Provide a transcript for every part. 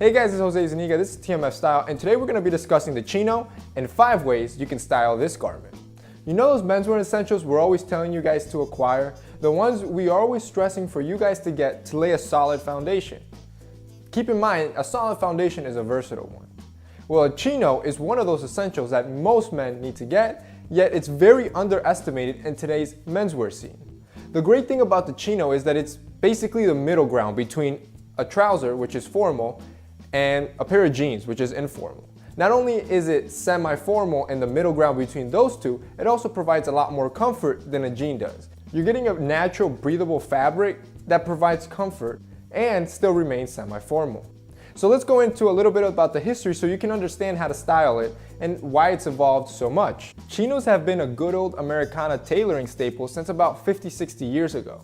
Hey guys, it's Jose Zuniga, this is TMF Style, and today we're going to be discussing the chino and 5 ways you can style this garment. You know those menswear essentials we're always telling you guys to acquire? The ones we are always stressing for you guys to get to lay a solid foundation. Keep in mind, a solid foundation is a versatile one. Well, a chino is one of those essentials that most men need to get, yet it's very underestimated in today's menswear scene. The great thing about the chino is that it's basically the middle ground between a trouser, which is formal, and a pair of jeans, which is informal. Not only is it semi-formal in the middle ground between those two, it also provides a lot more comfort than a jean does. You're getting a natural breathable fabric that provides comfort and still remains semi-formal. So let's go into a little bit about the history so you can understand how to style it and why it's evolved so much. Chinos have been a good old Americana tailoring staple since about 50-60 years ago.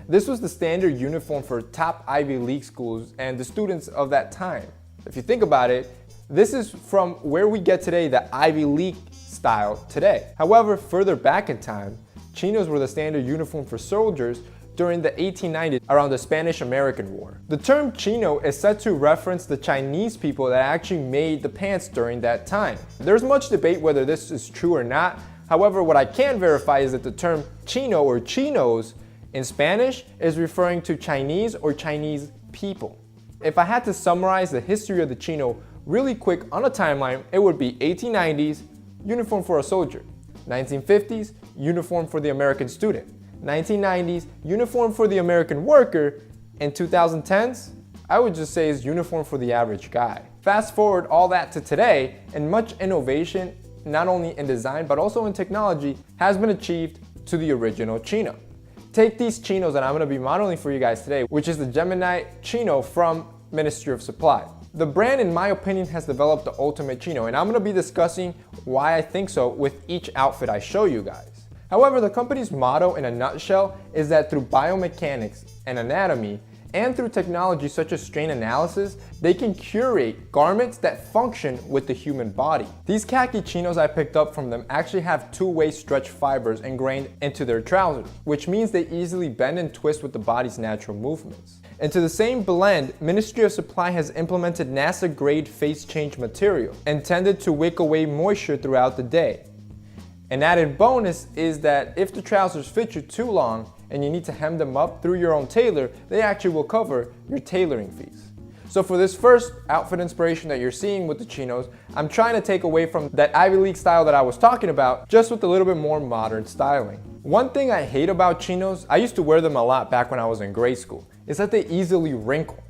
This was the standard uniform for top Ivy League schools and the students of that time. If you think about it, this is from where we get today the Ivy League style today. However, further back in time, chinos were the standard uniform for soldiers during the 1890s around the Spanish-American War. The term chino is said to reference the Chinese people that actually made the pants during that time. There's much debate whether this is true or not. However, what I can verify is that the term chino or chinos in Spanish is referring to Chinese or Chinese people. If I had to summarize the history of the chino really quick on a timeline, it would be 1890s, uniform for a soldier. 1950s, uniform for the American student. 1990s, uniform for the American worker. And 2010s, I would just say is uniform for the average guy. Fast forward all that to today, and much innovation, not only in design but also in technology, has been achieved to the original chino. Take these chinos that I'm going to be modeling for you guys today, which is the Gemini chino from Ministry of Supply. The brand, in my opinion, has developed the ultimate chino, and I'm going to be discussing why I think so with each outfit I show you guys. However, the company's motto in a nutshell is that through biomechanics and anatomy, and through technology such as strain analysis, they can curate garments that function with the human body. These khaki chinos I picked up from them actually have two-way stretch fibers ingrained into their trousers, which means they easily bend and twist with the body's natural movements. And to the same blend, Ministry of Supply has implemented NASA-grade phase change material intended to wick away moisture throughout the day. An added bonus is that if the trousers fit you too long and you need to hem them up through your own tailor, they actually will cover your tailoring fees. So for this first outfit inspiration that you're seeing with the chinos, I'm trying to take away from that Ivy League style that I was talking about, just with a little bit more modern styling. One thing I hate about chinos, I used to wear them a lot back when I was in grade school, is that they easily wrinkle.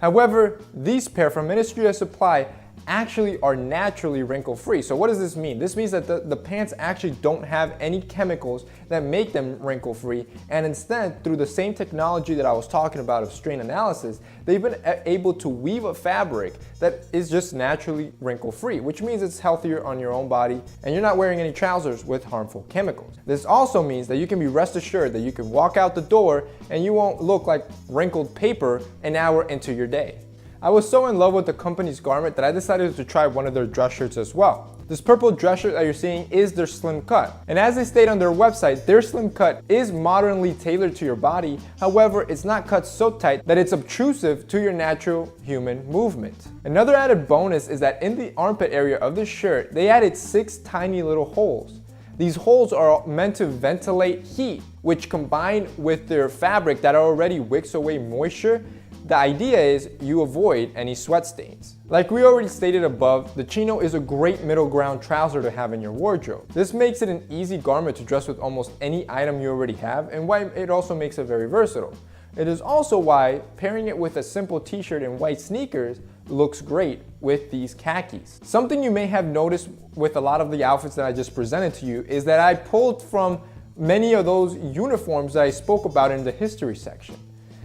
However, these pair from Ministry of Supply actually are naturally wrinkle free. So what does this mean? This means that the pants actually don't have any chemicals that make them wrinkle free, and instead, through the same technology that I was talking about of strain analysis, they've been able to weave a fabric that is just naturally wrinkle free, which means it's healthier on your own body and you're not wearing any trousers with harmful chemicals. This also means that you can be rest assured that you can walk out the door and you won't look like wrinkled paper an hour into your day. I was so in love with the company's garment that I decided to try one of their dress shirts as well. This purple dress shirt that you're seeing is their slim cut. And as they state on their website, their slim cut is modernly tailored to your body. However, it's not cut so tight that it's obtrusive to your natural human movement. Another added bonus is that in the armpit area of the shirt, they added 6 tiny little holes. These holes are meant to ventilate heat, which combined with their fabric that already wicks away moisture, the idea is you avoid any sweat stains. Like we already stated above, the chino is a great middle ground trouser to have in your wardrobe. This makes it an easy garment to dress with almost any item you already have, and why it also makes it very versatile. It is also why pairing it with a simple t-shirt and white sneakers looks great with these khakis. Something you may have noticed with a lot of the outfits that I just presented to you is that I pulled from many of those uniforms that I spoke about in the history section.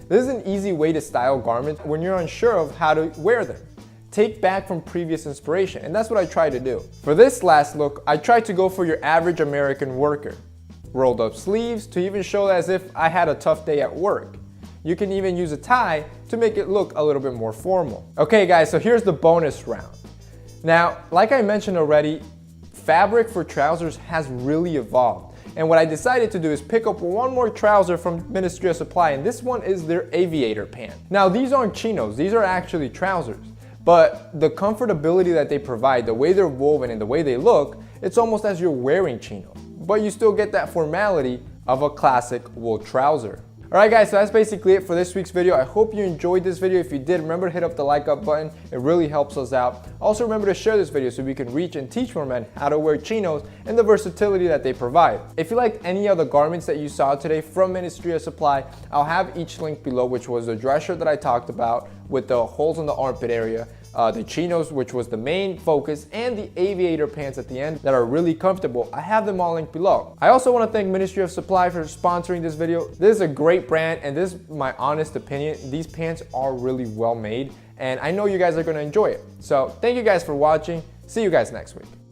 This is an easy way to style garments when you're unsure of how to wear them. Take back from previous inspiration, and that's what I try to do. For this last look, I tried to go for your average American worker. Rolled up sleeves to even show as if I had a tough day at work. You can even use a tie to make it look a little bit more formal. Okay guys, so here's the bonus round. Now, like I mentioned already, fabric for trousers has really evolved. And what I decided to do is pick up one more trouser from Ministry of Supply, and this one is their aviator pant. Now these aren't chinos, these are actually trousers. But the comfortability that they provide, the way they're woven and the way they look, it's almost as you're wearing chinos. But you still get that formality of a classic wool trouser. Alright guys, so that's basically it for this week's video. I hope you enjoyed this video. If you did, remember to hit up the like up button. It really helps us out. Also remember to share this video so we can reach and teach more men how to wear chinos and the versatility that they provide. If you liked any of the garments that you saw today from Ministry of Supply, I'll have each link below, which was the dress shirt that I talked about with the holes in the armpit area, the chinos, which was the main focus, and the aviator pants at the end that are really comfortable. I have them all linked below. I also want to thank Ministry of Supply for sponsoring this video. This is a great brand, and this is my honest opinion. These pants are really well made, and I know you guys are going to enjoy it. So thank you guys for watching. See you guys next week.